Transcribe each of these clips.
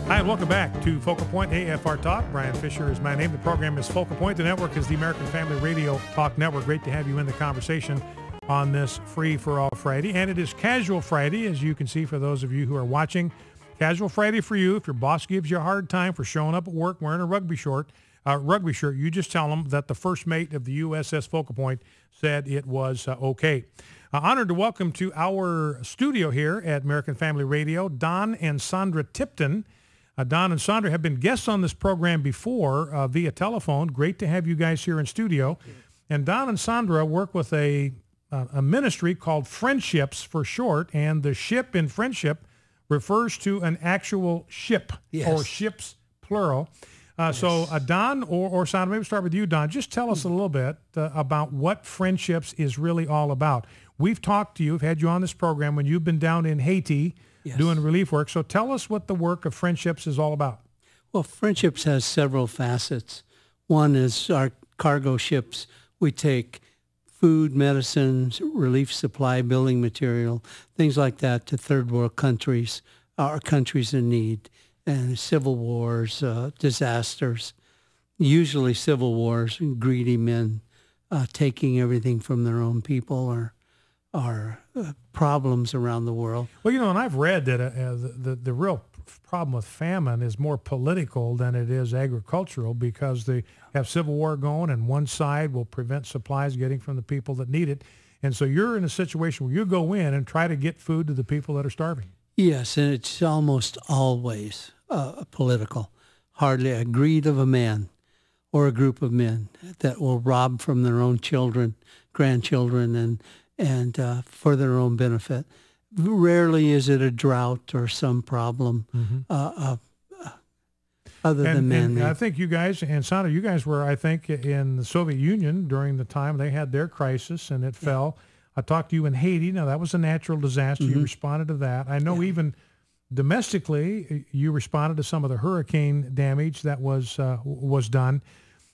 Hi, and welcome back to Focal Point AFR Talk. Brian Fisher is my name. The program is Focal Point. The network is the American Family Radio Talk Network. Great to have you in the conversation on this Free for All Friday. And it is Casual Friday, as you can see for those of you who are watching. Casual Friday for you. If your boss gives you a hard time for showing up at work wearing a rugby shirt, you just tell them that the first mate of the USS Focal Point said it was okay. Honored to welcome to our studio here at American Family Radio, Don and Sondra Tipton. Don and Sondra have been guests on this program before via telephone. Great to have you guys here in studio. And Don and Sondra work with a ministry called Friendships for short, and the ship in Friendship refers to an actual ship, or ships plural. So Don or Sondra, maybe start with you, Don. Just tell us a little bit about what Friendships is really all about. We've talked to you, we've had you on this program when you've been down in Haiti doing relief work. So tell us what the work of Friendships is all about. Well, Friendships has several facets. One is our cargo ships. We take food, medicines, relief supply, building material, things like that to third world countries, our countries in need, and civil wars, disasters, usually civil wars, and greedy men taking everything from their own people or problems around the world. Well, you know, and I've read that the real problem with famine is more political than it is agricultural, because they have civil war going and one side will prevent supplies getting from the people that need it. And so you're in a situation where you go in and try to get food to the people that are starving. Yes, and it's almost always political. Hardly a greed of a man or a group of men that will rob from their own children, grandchildren, and for their own benefit. Rarely is it a drought or some problem other than man-made. And I think you guys, and Sondra, you guys were, I think, in the Soviet Union during the time they had their crisis and it fell. I talked to you in Haiti. Now, that was a natural disaster. You responded to that. I know even domestically, you responded to some of the hurricane damage that was done.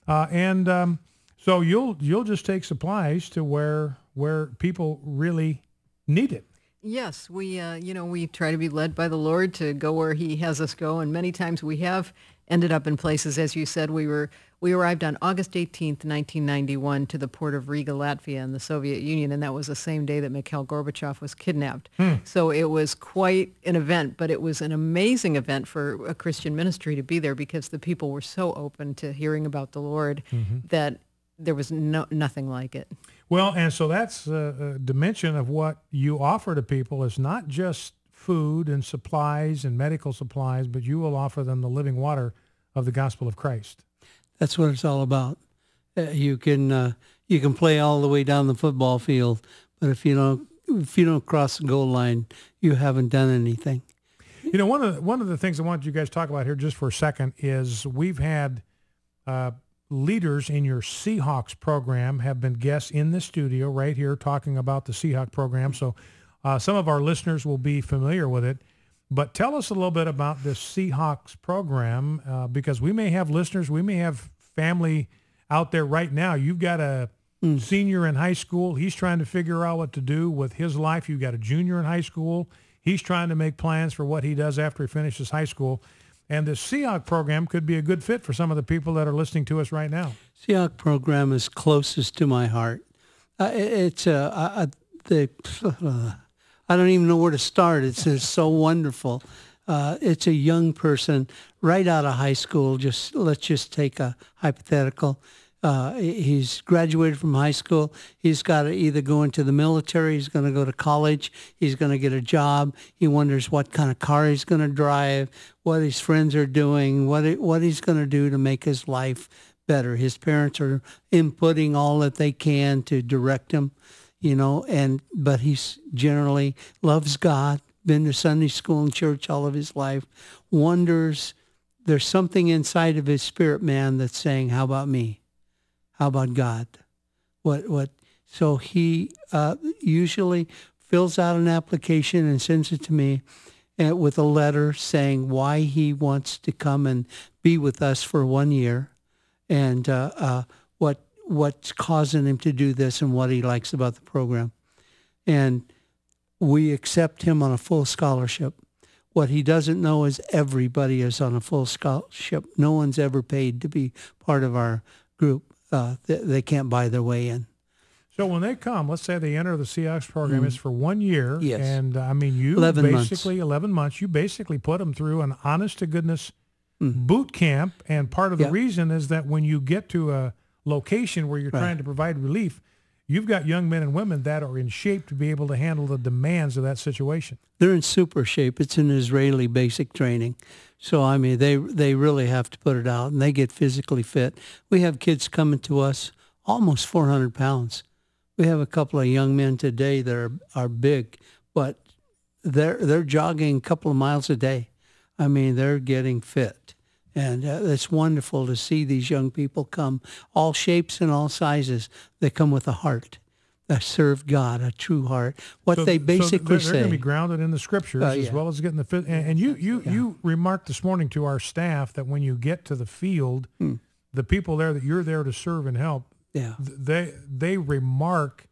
So you'll just take supplies to where people really need it. Yes, we try to be led by the Lord to go where He has us go, and many times we have ended up in places, as you said. We arrived on August 18th, 1991, to the port of Riga, Latvia, in the Soviet Union, and that was the same day that Mikhail Gorbachev was kidnapped. So it was quite an event, but it was an amazing event for a Christian ministry to be there, because the people were so open to hearing about the Lord that there was nothing like it. Well, and so that's a dimension of what you offer to people is not just food and supplies and medical supplies, but you will offer them the living water of the gospel of Christ. That's what it's all about. You can play all the way down the football field, but if you don't cross the goal line, you haven't done anything. You know, one of the things I want you guys to talk about here just for a second is we've had leaders in your Seahawks program have been guests in the studio right here talking about the Seahawk program. So some of our listeners will be familiar with it. But tell us a little bit about this Seahawks program, because we may have listeners, we may have family out there right now. You've got a senior in high school. He's trying to figure out what to do with his life. You've got a junior in high school. He's trying to make plans for what he does after he finishes high school. And the Seahawk program could be a good fit for some of the people that are listening to us right now. Seahawk program is closest to my heart. It's I don't even know where to start. It's just so wonderful. It's a young person right out of high school. Let's just take a hypothetical. He's graduated from high school. He's got to either go into the military, he's going to go to college, he's going to get a job. He wonders what kind of car he's going to drive, what his friends are doing, what he's going to do to make his life better. His parents are inputting all that they can to direct him, but he's generally loves God, been to Sunday school and church all of his life, wonders there's something inside of his spirit man that's saying, how about me? How about God? So he usually fills out an application and sends it to me with a letter saying why he wants to come and be with us for 1 year, and what's causing him to do this and what he likes about the program. And we accept him on a full scholarship. What he doesn't know is everybody is on a full scholarship. No one's ever paid to be part of our group. They can't buy their way in. So when they come, let's say they enter the Seahawks program, it's for 1 year. Yes. And I mean, you 11 basically, months. 11 months, you basically put them through an honest to goodness boot camp. And part of the reason is that when you get to a location where you're trying to provide relief, you've got young men and women that are in shape to be able to handle the demands of that situation. They're in super shape. It's an Israeli basic training. So, I mean, they really have to put it out, and they get physically fit. We have kids coming to us almost 400 pounds. We have a couple of young men today that are big, but they're jogging a couple of miles a day. I mean, they're getting fit. And it's wonderful to see these young people come, all shapes and all sizes. They come with a heart that serve God, a true heart. What they basically they're going to be grounded in the Scriptures as well as getting the fit. And you remarked this morning to our staff that when you get to the field, the people there that you're there to serve and help, they remark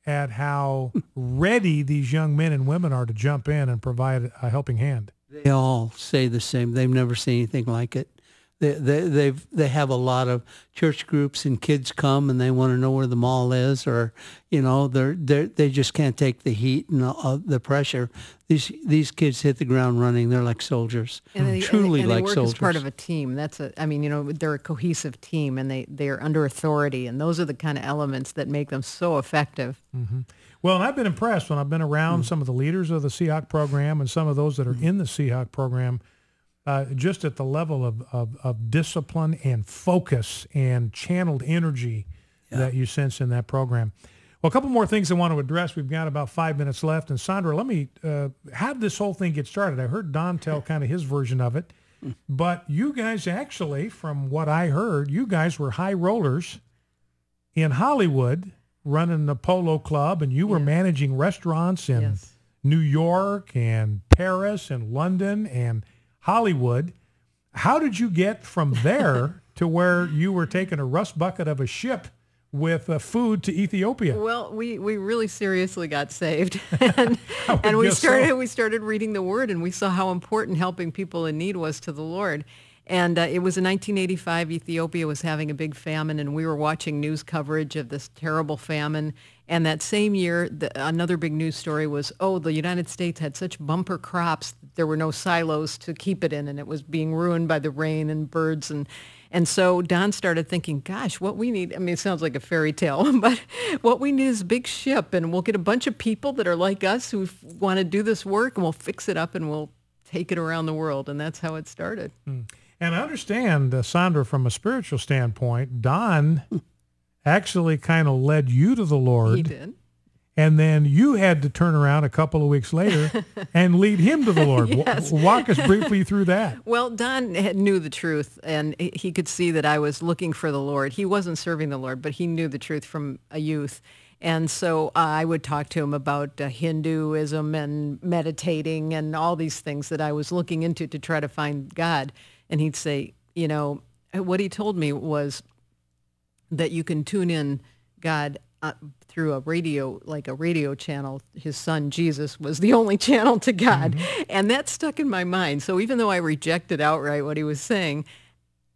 at how ready these young men and women are to jump in and provide a helping hand. They all say the same. They've never seen anything like it. They have a lot of church groups and kids come and they want to know where the mall is, or they just can't take the heat and the pressure. These kids hit the ground running. They're like soldiers, truly like soldiers. They work as part of a team. They're a cohesive team, and they are under authority, and those are the kind of elements that make them so effective. Mm-hmm. Well, and I've been impressed when I've been around some of the leaders of the Seahawk program and some of those that are in the Seahawk program, just at the level of discipline and focus and channeled energy that you sense in that program. Well, a couple more things I want to address. We've got about 5 minutes left. And Sondra, let me, how did this whole thing get started? I heard Don tell kind of his version of it. But you guys actually, from what I heard, you guys were high rollers in Hollywood running the Polo Club, and you were managing restaurants in New York and Paris and London and Hollywood. How did you get from there to where you were taking a rust bucket of a ship with food to Ethiopia? Well, we really seriously got saved, and we started reading the Word, and we saw how important helping people in need was to the Lord. And it was in 1985. Ethiopia was having a big famine, and we were watching news coverage of this terrible famine. And that same year, another big news story was, the United States had such bumper crops that there were no silos to keep it in, and it was being ruined by the rain and birds. And so Don started thinking, gosh, what we need, it sounds like a fairy tale, but what we need is a big ship, and we'll get a bunch of people that are like us who want to do this work, and we'll fix it up, and we'll take it around the world. And that's how it started. And I understand, Sondra, from a spiritual standpoint, Don actually kind of led you to the Lord. He did. And then you had to turn around a couple of weeks later and lead him to the Lord. Yes. Walk us briefly through that. Well, Don knew the truth, and he could see that I was looking for the Lord. He wasn't serving the Lord, but he knew the truth from a youth. And so I would talk to him about Hinduism and meditating and all these things that I was looking into to try to find God. And he'd say, what he told me was that you can tune in God through a radio, like a radio channel. His son, Jesus, was the only channel to God. Mm-hmm. And that stuck in my mind. So even though I rejected outright what he was saying,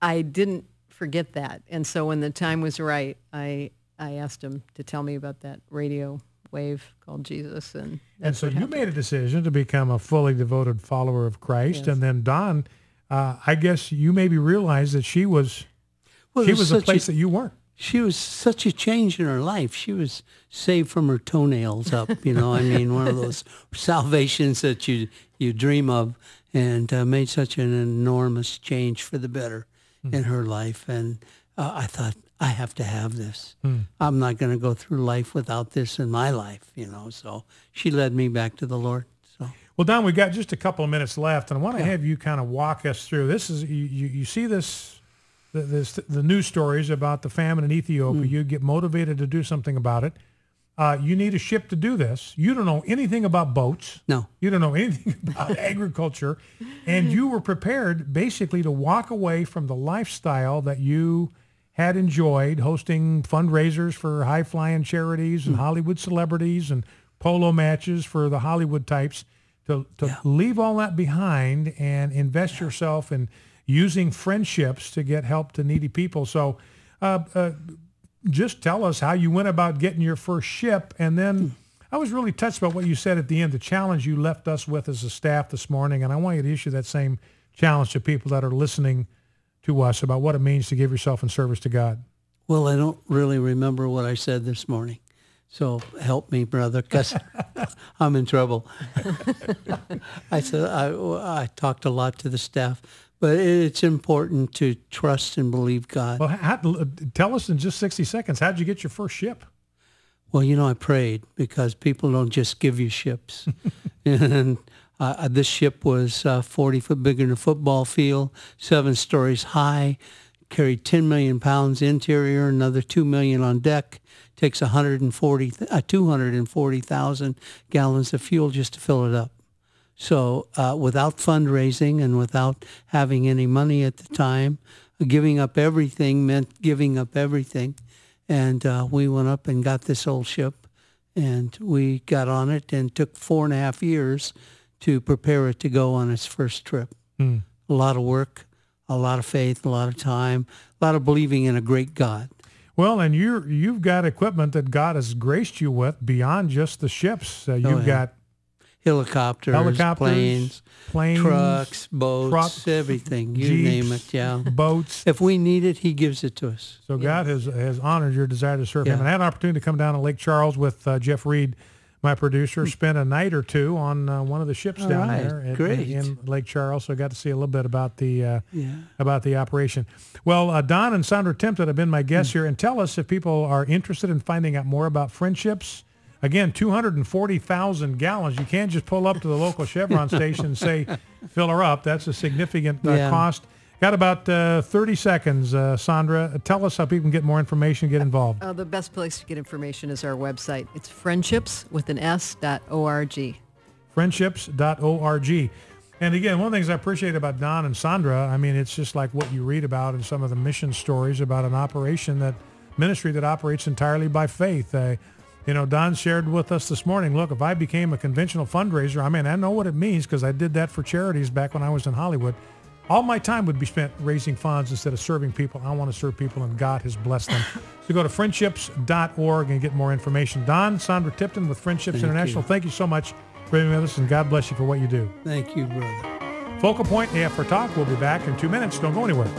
I didn't forget that. And so when the time was right, I asked him to tell me about that radio wave called Jesus. And so you made a decision to become a fully devoted follower of Christ. Yes. And then Don, I guess you maybe realized that she was a place that you weren't. She was such a change in her life. She was saved from her toenails up, one of those salvations that you dream of, and made such an enormous change for the better in her life. And I thought, I have to have this. I'm not going to go through life without this in my life, So she led me back to the Lord. So. Well, Don, we've got just a couple of minutes left, and I want to have you kind of walk us through. This is you see this. The news stories about the famine in Ethiopia. You get motivated to do something about it. You need a ship to do this. You don't know anything about boats. No. You don't know anything about agriculture. And you were prepared basically to walk away from the lifestyle that you had enjoyed, hosting fundraisers for high-flying charities and Hollywood celebrities and polo matches for the Hollywood types, to leave all that behind and invest yourself in using friendships to get help to needy people. So just tell us how you went about getting your first ship. And then I was really touched by what you said at the end, the challenge you left us with as a staff this morning. And I want you to issue that same challenge to people that are listening to us about what it means to give yourself in service to God. Well, I don't really remember what I said this morning. So help me, brother, because I'm in trouble. I said I talked a lot to the staff, but it's important to trust and believe God. Well, tell us in just 60 seconds, how'd you get your first ship? Well, I prayed, because people don't just give you ships. And this ship was 40 foot bigger than a football field, 7 stories high, carried 10 million pounds interior, another 2 million on deck. Takes 240,000 gallons of fuel just to fill it up. So without fundraising and without having any money at the time, giving up everything meant giving up everything. And we went up and got this old ship, and we got on it, and took 4.5 years to prepare it to go on its first trip. A lot of work, a lot of faith, a lot of time, a lot of believing in a great God. Well, and you've got equipment that God has graced you with beyond just the ships. You've got helicopters, planes, trucks, boats, everything. You Jeeps, name it, yeah. Boats. If we need it, he gives it to us. So God has honored your desire to serve him. And I had an opportunity to come down to Lake Charles with Jeff Reed, my producer, spent a night or two on one of the ships down there in Lake Charles. So I got to see a little bit about the operation. Well, Don and Sondra Tipton have been my guests here. And tell us if people are interested in finding out more about friendships. Again, 240,000 gallons. You can't just pull up to the local Chevron station and say, fill her up. That's a significant cost. Got about 30 seconds, Sondra. Tell us how people can get more information, get involved. The best place to get information is our website. It's friendships.org. Friendships.org. And again, one of the things I appreciate about Don and Sondra, I mean, it's just like what you read about in some of the mission stories about an ministry that operates entirely by faith. Don shared with us this morning, look, if I became a conventional fundraiser, I know what it means because I did that for charities back when I was in Hollywood. All my time would be spent raising funds instead of serving people. I want to serve people, and God has blessed them. So go to friendships.org and get more information. Don, Sondra Tipton with Friendships International, thank you so much for being with us, and God bless you for what you do. Thank you, brother. Focal Point, AFR Talk. We'll be back in 2 minutes. Don't go anywhere.